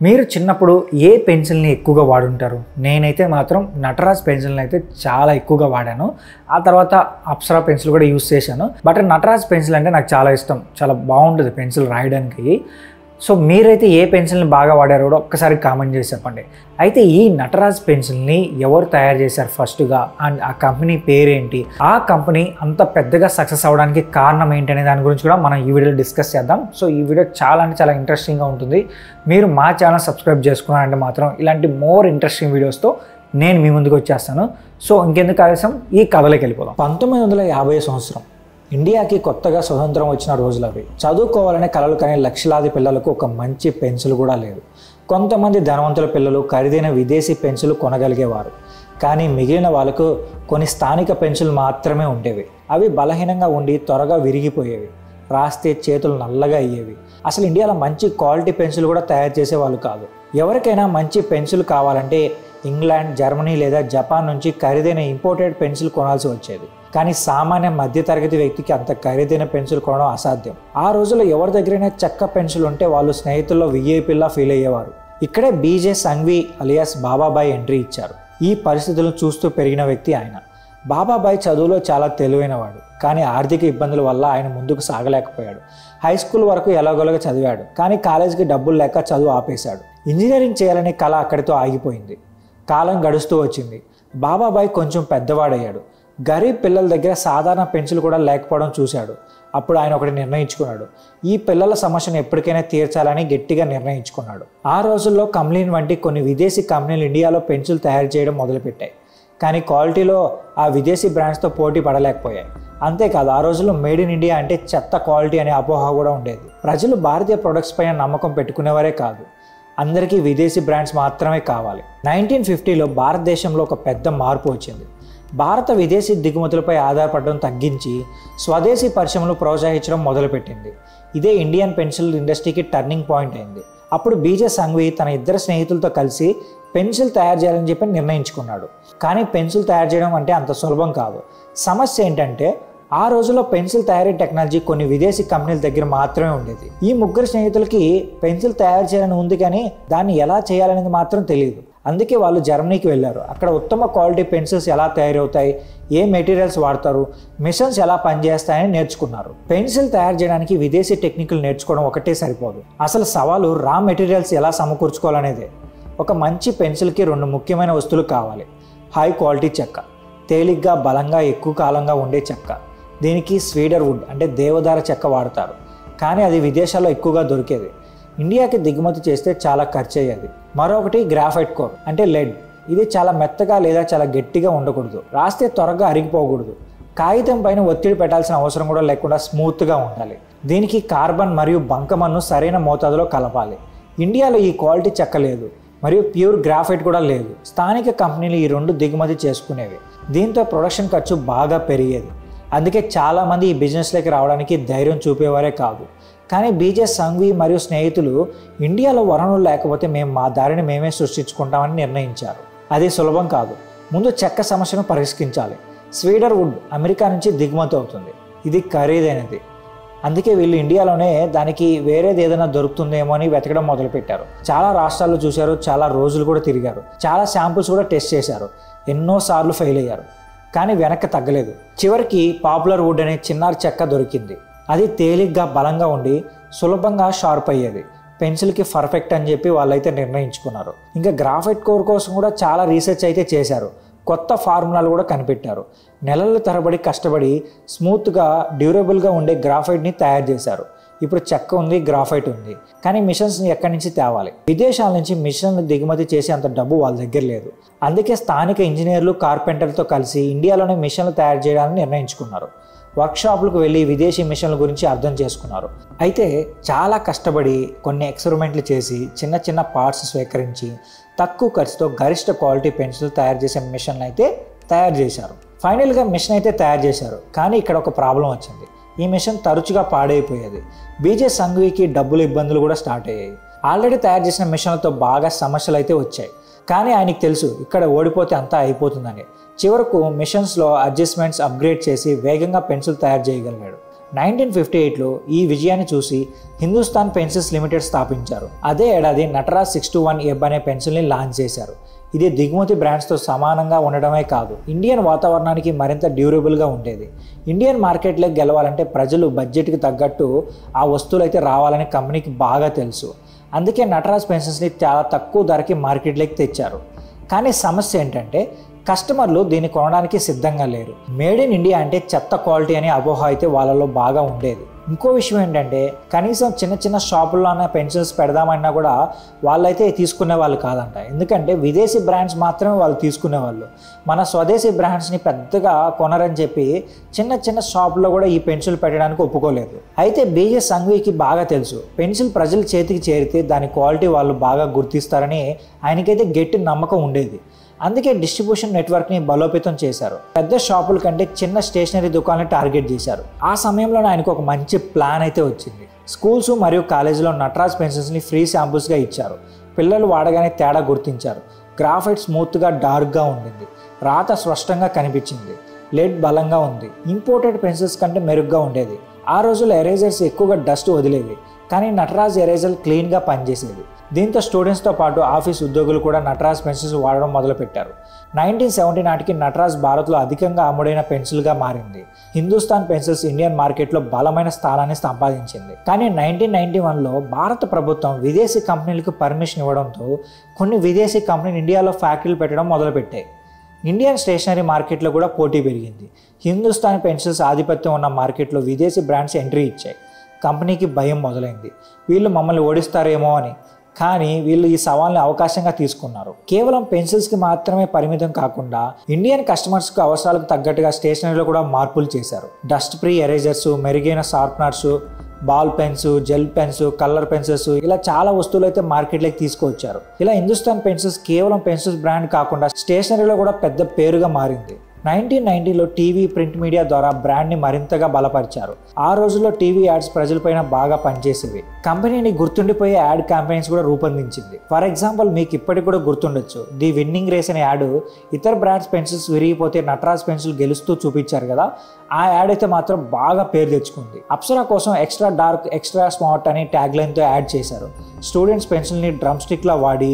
మీరు చిన్నప్పుడు ఏ పెన్సిల్ని ఎక్కువగా వాడుంటారు? నేనైతే మాత్రం నటరాజ్ పెన్సిల్ని అయితే చాలా ఎక్కువగా వాడాను. ఆ తర్వాత అప్సరా పెన్సిల్ కూడా యూస్ చేశాను. బట్ నటరాజ్ పెన్సిల్ అంటే నాకు చాలా ఇష్టం. చాలా బాగుంటుంది పెన్సిల్ రాయడానికి. సో మీరైతే ఏ పెన్సిల్ని బాగా వాడారో కూడా ఒక్కసారి కామెంట్ చేసి చెప్పండి. అయితే ఈ నటరాజ్ పెన్సిల్ని ఎవరు తయారు చేశారు ఫస్ట్గా, అండ్ ఆ కంపెనీ పేరేంటి, ఆ కంపెనీ అంత పెద్దగా సక్సెస్ అవ్వడానికి కారణం ఏంటి అనే దాని గురించి కూడా మనం ఈ వీడియోలో డిస్కస్ చేద్దాం. సో ఈ వీడియో చాలా అంటే చాలా ఇంట్రెస్టింగ్గా ఉంటుంది. మీరు మా ఛానల్ సబ్స్క్రైబ్ చేసుకున్నారంటే మాత్రం ఇలాంటి మోర్ ఇంట్రెస్టింగ్ వీడియోస్తో నేను మీ ముందుకు వచ్చేస్తాను. సో ఇంకెందుకు ఆలస్యం, ఈ కథలోకి వెళ్ళిపోదాం. 1950 సంవత్సరం ఇండియాకి కొత్తగా స్వతంత్రం వచ్చిన రోజులు అవి. చదువుకోవాలనే కలలు కానీ లక్షలాది పిల్లలకు ఒక మంచి పెన్సిల్ కూడా లేదు. కొంతమంది ధనవంతుల పిల్లలు ఖరీదైన విదేశీ పెన్సిల్ కొనగలిగేవారు. కానీ మిగిలిన వాళ్ళకు కొన్ని స్థానిక పెన్సిల్ మాత్రమే ఉండేవి. అవి బలహీనంగా ఉండి త్వరగా విరిగిపోయేవి. రాస్తే చేతులు నల్లగా అయ్యేవి. అసలు ఇండియాలో మంచి క్వాలిటీ పెన్సిల్ కూడా తయారు చేసేవాళ్ళు కాదు. ఎవరికైనా మంచి పెన్సిల్ కావాలంటే ఇంగ్లాండ్, జర్మనీ లేదా జపాన్ నుంచి ఖరీదైన ఇంపోర్టెడ్ పెన్సిల్ కొనాల్సి వచ్చేది. కానీ సామాన్య మధ్యతరగతి వ్యక్తికి అంత ఖరీదైన పెన్సిల్ కొనడం అసాధ్యం. ఆ రోజుల్లో ఎవరి దగ్గరైనా చెక్క పెన్సిల్ ఉంటే వాళ్ళు స్నేహితుల్లో విఐపిలా ఫీల్ అయ్యేవారు. ఇక్కడే బీజే సంఘ్వి అలియాస్ బాబాబాయ్ ఎంట్రీ ఇచ్చారు. ఈ పరిస్థితులను చూస్తూ పెరిగిన వ్యక్తి ఆయన. బాబాబాయ్ చదువులో చాలా తెలివైనవాడు. కానీ ఆర్థిక ఇబ్బందుల వల్ల ఆయన ముందుకు సాగలేకపోయాడు. హై స్కూల్ వరకు ఎలాగోలాగా చదివాడు. కానీ కాలేజీకి డబ్బులు లేక చదువు ఆపేశాడు. ఇంజనీరింగ్ చేయాలనే కళ అక్కడితో ఆగిపోయింది. కాలం గడుస్తూ వచ్చింది. బాబాబాయ్ కొంచెం పెద్దవాడయ్యాడు. గరీబ్ పిల్లల దగ్గర సాధారణ పెన్సిల్ కూడా లేకపోవడం చూశాడు. అప్పుడు ఆయన ఒకటి నిర్ణయించుకున్నాడు. ఈ పిల్లల సమస్యను ఎప్పటికైనా తీర్చాలని గట్టిగా నిర్ణయించుకున్నాడు. ఆ రోజుల్లో కమ్లీన్ వంటి కొన్ని విదేశీ కంపెనీలు ఇండియాలో పెన్సిల్ తయారు చేయడం మొదలుపెట్టాయి. కానీ క్వాలిటీలో ఆ విదేశీ బ్రాండ్స్తో పోటీ పడలేకపోయాయి. అంతేకాదు, ఆ రోజుల్లో మేడ్ ఇన్ ఇండియా అంటే చెత్త క్వాలిటీ అనే అపోహ కూడా ఉండేది. ప్రజలు భారతీయ ప్రొడక్ట్స్ పైన నమ్మకం పెట్టుకునేవారే కాదు, అందరికీ విదేశీ బ్రాండ్స్ మాత్రమే కావాలి. 1950లో భారతదేశంలో ఒక పెద్ద మార్పు వచ్చింది. భారత విదేశీ దిగుమతులపై ఆధారపడడం తగ్గించి స్వదేశీ పరిశ్రమలు ప్రోత్సహించడం మొదలుపెట్టింది. ఇదే ఇండియన్ పెన్సిల్ ఇండస్ట్రీకి టర్నింగ్ పాయింట్ అయింది. అప్పుడు బీజే సంఘ్వి తన ఇద్దరు స్నేహితులతో కలిసి పెన్సిల్ తయారు చేయాలని చెప్పి నిర్ణయించుకున్నాడు. కానీ పెన్సిల్ తయారు చేయడం అంటే అంత సులభం కాదు. సమస్య ఏంటంటే ఆ రోజుల్లో పెన్సిల్ తయారీ టెక్నాలజీ కొన్ని విదేశీ కంపెనీల దగ్గర మాత్రమే ఉండేది. ఈ ముగ్గురు స్నేహితులకి పెన్సిల్ తయారు చేయాలని ఉంది, కానీ దాన్ని ఎలా చేయాలనేది మాత్రం తెలియదు. అందుకే వాళ్ళు జర్మనీకి వెళ్ళారు. అక్కడ ఉత్తమ క్వాలిటీ పెన్సిల్స్ ఎలా తయారవుతాయి, ఏ మెటీరియల్స్ వాడతారు, మిషన్స్ ఎలా పనిచేస్తాయని నేర్చుకున్నారు. పెన్సిల్ తయారు చేయడానికి విదేశీ టెక్నిక్లు నేర్చుకోవడం ఒకటే సరిపోదు. అసలు సవాలు రా మెటీరియల్స్ ఎలా సమకూర్చుకోవాలనేదే. ఒక మంచి పెన్సిల్కి 2 ముఖ్యమైన వస్తువులు కావాలి. హై క్వాలిటీ చెక్క, తేలిగ్గా బలంగా ఎక్కువ కాలంగా ఉండే చెక్క. దీనికి స్వీడర్ వుడ్ అంటే దేవదార చెక్క వాడతారు. కానీ అది విదేశాల్లో ఎక్కువగా దొరికేది. ఇండియాకి దిగుమతి చేస్తే చాలా ఖర్చు అయ్యేది. మరొకటి గ్రాఫైట్ కోర్ అంటే లెడ్. ఇది చాలా మెత్తగా లేదా చాలా గట్టిగా ఉండకూడదు. రాస్తే త్వరగా అరిగిపోకూడదు. కాగితం పైన ఒత్తిడి పెట్టాల్సిన అవసరం కూడా లేకుండా స్మూత్గా ఉండాలి. దీనికి కార్బన్ మరియు బంకమన్ను సరైన మోతాదులో కలపాలి. ఇండియాలో ఈ క్వాలిటీ చెక్క లేదు, మరియు ప్యూర్ గ్రాఫైట్ కూడా లేదు. స్థానిక కంపెనీలు ఈ 2 దిగుమతి చేసుకునేవి. దీంతో ప్రొడక్షన్ ఖర్చు బాగా పెరిగేది. అందుకే చాలామంది ఈ బిజినెస్లోకి రావడానికి ధైర్యం చూపేవారే కాదు. కానీ బీజే సంఘ్వి మరియు స్నేహితులు ఇండియాలో వనరులు లేకపోతే మేము మా దారిని మేమే సృష్టించుకుంటామని నిర్ణయించారు. అది సులభం కాదు. ముందు చెక్క సమస్యను పరిష్కరించాలి. స్వీడర్ వుడ్ అమెరికా నుంచి దిగుమతి అవుతుంది. ఇది ఖరీదైనది. అందుకే వీళ్ళు ఇండియాలోనే దానికి వేరేది ఏదైనా దొరుకుతుందేమో అని వెతకడం మొదలుపెట్టారు. చాలా రాష్ట్రాల్లో చూశారు, చాలా రోజులు కూడా తిరిగారు, చాలా శాంపుల్స్ కూడా టెస్ట్ చేశారు. ఎన్నోసార్లు ఫెయిల్ అయ్యారు, కానీ వెనక్కి తగ్గలేదు. చివరికి పాపులర్ వుడ్ అనే చిన్నారి చెక్క దొరికింది. అది తేలిగ్గా బలంగా ఉండి సులభంగా షార్ప్ అయ్యేది. పెన్సిల్కి పర్ఫెక్ట్ అని చెప్పి వాళ్ళైతే నిర్ణయించుకున్నారు. ఇంకా గ్రాఫైట్ కోర్ కోసం కూడా చాలా రీసెర్చ్ అయితే చేశారు. కొత్త ఫార్ములాలు కూడా కనిపెట్టారు. నెలల తరబడి కష్టపడి స్మూత్గా డ్యూరబుల్గా ఉండే గ్రాఫైట్ని తయారు చేశారు. ఇప్పుడు చెక్క ఉంది, గ్రాఫైట్ ఉంది, కానీ మిషన్స్ని ఎక్కడి నుంచి తేవాలి? విదేశాల నుంచి మిషన్లు దిగుమతి చేసే అంత డబ్బు వాళ్ళ దగ్గర లేదు. అందుకే స్థానిక ఇంజనీర్లు, కార్పెంటర్లతో కలిసి ఇండియాలోనే మిషన్లు తయారు చేయడానికి నిర్ణయించుకున్నారు. వర్క్షాపులకు వెళ్ళి విదేశీ మిషన్ల గురించి అర్థం చేసుకున్నారు. అయితే చాలా కష్టపడి కొన్ని ఎక్స్పెరిమెంట్లు చేసి చిన్న చిన్న పార్ట్స్ స్వీకరించి తక్కువ ఖర్చుతో గరిష్ట క్వాలిటీ పెన్సిల్ తయారు చేసే మిషన్లు అయితే తయారు చేశారు. ఫైనల్గా మిషన్ అయితే తయారు చేశారు. కానీ ఇక్కడ ఒక ప్రాబ్లం వచ్చింది. ఈ మిషన్ తరచుగా పాడైపోయేది. బీజే సంఘ్వికి డబ్బులు ఇబ్బందులు కూడా స్టార్ట్ అయ్యాయి. ఆల్రెడీ తయారు చేసిన మిషన్లతో బాగా సమస్యలు అయితే వచ్చాయి. కానీ ఆయనకి తెలుసు ఇక్కడ ఓడిపోతే అంతా అయిపోతుందని. చివరకు మిషన్స్లో అడ్జస్ట్మెంట్స్ అప్గ్రేడ్ చేసి వేగంగా పెన్సిల్ తయారు చేయగలిగాడు. 1958లో ఈ విజయాన్ని చూసి హిందుస్థాన్ పెన్సిల్స్ లిమిటెడ్ స్థాపించారు. అదే ఏడాది నటరాజ్ 621 ఎబ్ అనే పెన్సిల్ని లాంచ్ చేశారు. ఇది దిగుమతి బ్రాండ్స్తో సమానంగా ఉండడమే కాదు, ఇండియన్ వాతావరణానికి మరింత డ్యూరబుల్గా ఉండేది. ఇండియన్ మార్కెట్లోకి గెలవాలంటే ప్రజలు బడ్జెట్కి తగ్గట్టు ఆ వస్తువులు అయితే రావాలని కంపెనీకి బాగా తెలుసు. అందుకే నటరాజ్ పెన్సిల్స్ని చాలా తక్కువ ధరకి మార్కెట్లోకి తెచ్చారు. కానీ సమస్య ఏంటంటే కస్టమర్లు దీన్ని కొనడానికి సిద్ధంగా లేరు. మేడ్ ఇన్ ఇండియా అంటే చెత్త క్వాలిటీ అనే అపోహ అయితే వాళ్ళలో బాగా ఉండేది. ఇంకో విషయం ఏంటంటే కనీసం చిన్న చిన్న షాపుల్లోనే పెన్సిల్స్ పెడదామన్నా కూడా వాళ్ళైతే తీసుకునే వాళ్ళు కాదంట. ఎందుకంటే విదేశీ బ్రాండ్స్ మాత్రమే వాళ్ళు తీసుకునేవాళ్ళు. మన స్వదేశీ బ్రాండ్స్ని పెద్దగా కొనరని చెప్పి చిన్న చిన్న షాపుల్లో కూడా ఈ పెన్సిల్ పెట్టడానికి ఒప్పుకోలేదు. అయితే బీజే సంఘ్వీకి బాగా తెలుసు పెన్సిల్ ప్రజల చేతికి చేరితే దాని క్వాలిటీ వాళ్ళు బాగా గుర్తిస్తారని ఆయనకైతే గట్టి నమ్మకం ఉండేది. అందుకే డిస్ట్రిబ్యూషన్ నెట్వర్క్ని బలోపేతం చేశారు. పెద్ద షాపుల కంటే చిన్న స్టేషనరీ దుకాణాలను టార్గెట్ చేశారు. ఆ సమయంలో ఆయనకు ఒక మంచి ప్లాన్ అయితే వచ్చింది. స్కూల్స్ మరియు కాలేజీలో నటరాజ్ పెన్సిల్స్ని ఫ్రీ శాంపుల్స్గా ఇచ్చారు. పిల్లలు వాడగానే తేడా గుర్తించారు. గ్రాఫైట్ స్మూత్గా డార్క్గా ఉండింది, రాత స్పష్టంగా కనిపించింది, లెడ్ బలంగా ఉంది, ఇంపోర్టెడ్ పెన్సిల్స్ కంటే మెరుగ్గా ఉండేది. ఆ రోజుల్లో ఎరేజర్స్ ఎక్కువగా డస్ట్ వదిలేవి, కానీ నటరాజ్ ఎరేజర్ క్లీన్గా పనిచేసేది. దీంతో స్టూడెంట్స్తో పాటు ఆఫీస్ ఉద్యోగులు కూడా నటరాజ్ పెన్సిల్స్ వాడడం మొదలుపెట్టారు. 1970 నాటికి నటరాజ్ భారత్లో అధికంగా అమ్ముడైన పెన్సిల్గా మారింది. హిందుస్థాన్ పెన్సిల్స్ ఇండియన్ మార్కెట్లో బలమైన స్థానాన్ని సంపాదించింది. కానీ 1991లో భారత ప్రభుత్వం విదేశీ కంపెనీలకు పర్మిషన్ ఇవ్వడంతో కొన్ని విదేశీ కంపెనీలు ఇండియాలో ఫ్యాక్టరీలు పెట్టడం మొదలుపెట్టాయి. ఇండియన్ స్టేషనరీ మార్కెట్లో కూడా పోటీ పెరిగింది. హిందుస్థాన్ పెన్సిల్స్ ఆధిపత్యం ఉన్న మార్కెట్లో విదేశీ బ్రాండ్స్ ఎంట్రీ ఇచ్చాయి. కంపెనీకి భయం మొదలైంది, వీళ్ళు మమ్మల్ని ఓడిస్తారేమో అని. కానీ వీళ్ళు ఈ సవాల్ని అవకాశంగా తీసుకున్నారు. కేవలం పెన్సిల్స్కి మాత్రమే పరిమితం కాకుండా ఇండియన్ కస్టమర్స్కి అవసరాలకు తగ్గట్టుగా స్టేషనరీలో కూడా మార్పులు చేశారు. డస్ట్ ఫ్రీ ఎరేజర్స్, మెరుగైన sharpeners, ball pens, gel pens, colour pencils, ఇలా చాలా వస్తువులు అయితే మార్కెట్లోకి తీసుకువచ్చారు. ఇలా హిందుస్థాన్ పెన్సిల్స్ కేవలం పెన్సిల్స్ బ్రాండ్ కాకుండా స్టేషనరీలో కూడా పెద్ద పేరుగా మారింది. 1990లో టీవీ, ప్రింట్ మీడియా ద్వారా బ్రాండ్ని మరింతగా బలపరిచారు. ఆ రోజుల్లో టీవీ యాడ్స్ ప్రజలపైన బాగా పనిచేసేవి. కంపెనీని గుర్తుండిపోయే యాడ్ క్యాంపెయిన్స్ కూడా రూపొందించింది. ఫర్ ఎగ్జాంపుల్ మీకు ఇప్పటికి కూడా గుర్తుండొచ్చు, ది విన్నింగ్ రేస్ అనే యాడ్ ఇతర బ్రాండ్స్ పెన్సిల్స్ విరిగిపోతే నటరాజ్ పెన్సిల్ గెలుస్తూ చూపించారు కదా, ఆ యాడ్ అయితే మాత్రం బాగా పేరు తెచ్చుకుంది. అప్సరా కోసం ఎక్స్ట్రా డార్క్, ఎక్స్ట్రా స్మార్ట్ అని ట్యాగ్ లైన్తో యాడ్ చేశారు. స్టూడెంట్స్ పెన్సిల్ని డ్రమ్ స్టిక్లా వాడి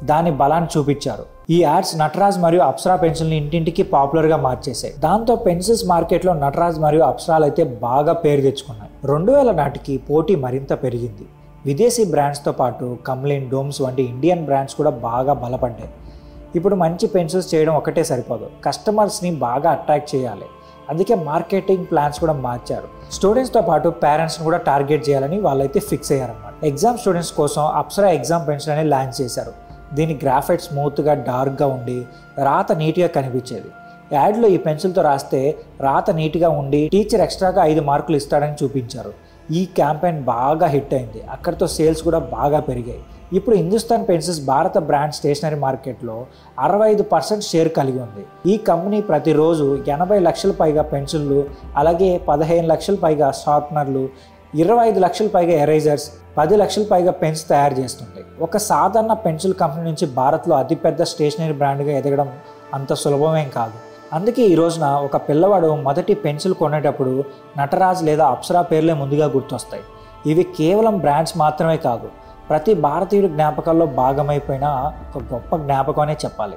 దాని బలాన్ని చూపించారు. ఈ యాడ్స్ నటరాజ్ మరియు అప్సరా పెన్సిల్ని ఇంటింటికి పాపులర్గా మార్చేశాయి. దాంతో పెన్సిల్స్ మార్కెట్లో నటరాజ్ మరియు అప్సరాలు అయితే బాగా పేరు తెచ్చుకున్నాయి. 2000 నాటికి పోటీ మరింత పెరిగింది. విదేశీ బ్రాండ్స్తో పాటు కమ్లిన్, డోమ్స్ వంటి ఇండియన్ బ్రాండ్స్ కూడా బాగా బలపడ్డాయి. ఇప్పుడు మంచి పెన్సిల్స్ చేయడం ఒకటే సరిపోదు, కస్టమర్స్ని బాగా అట్రాక్ట్ చేయాలి. అందుకే మార్కెటింగ్ ప్లాన్స్ కూడా మార్చారు. స్టూడెంట్స్తో పాటు పేరెంట్స్ని కూడా టార్గెట్ చేయాలని వాళ్ళైతే ఫిక్స్ అయ్యారన్నమాట. ఎగ్జామ్ స్టూడెంట్స్ కోసం అప్సరా ఎగ్జామ్ పెన్సిల్ అనేది లాంచ్ చేశారు. దీని గ్రాఫైట్ స్మూత్గా డార్క్గా ఉండి రాత నీట్గా కనిపించేది. యాడ్లో ఈ పెన్సిల్తో రాస్తే రాత నీట్గా ఉండి టీచర్ ఎక్స్ట్రాగా 5 మార్కులు ఇస్తాడని చూపించారు. ఈ క్యాంపెయిన్ బాగా హిట్ అయింది. అక్కడితో సేల్స్ కూడా బాగా పెరిగాయి. ఇప్పుడు హిందుస్థాన్ పెన్సిల్స్ భారత బ్రాండ్ స్టేషనరీ మార్కెట్లో 65% షేర్ కలిగి ఉంది. ఈ కంపెనీ ప్రతిరోజు 80 లక్షల పైగా పెన్సిళ్ళు, అలాగే 15 లక్షల పైగా షార్ప్నర్లు, 25 లక్షల పైగా ఎరేజర్స్, 10 లక్షల పైగా పెన్స్ తయారు చేస్తుంది. ఒక సాధారణ పెన్సిల్ కంపెనీ నుంచి భారత్లో అతిపెద్ద స్టేషనరీ బ్రాండ్గా ఎదగడం అంత సులభమేం కాదు. అందుకే ఈ రోజున ఒక పిల్లవాడు మొదటి పెన్సిల్ కొనేటప్పుడు నటరాజ్ లేదా అప్సరా పేర్లే ముందుగా గుర్తొస్తాయి. ఇవి కేవలం బ్రాండ్స్ మాత్రమే కాదు, ప్రతి భారతీయుడి జ్ఞాపకాల్లో భాగమైపోయిన ఒక గొప్ప జ్ఞాపకం అనే చెప్పాలి.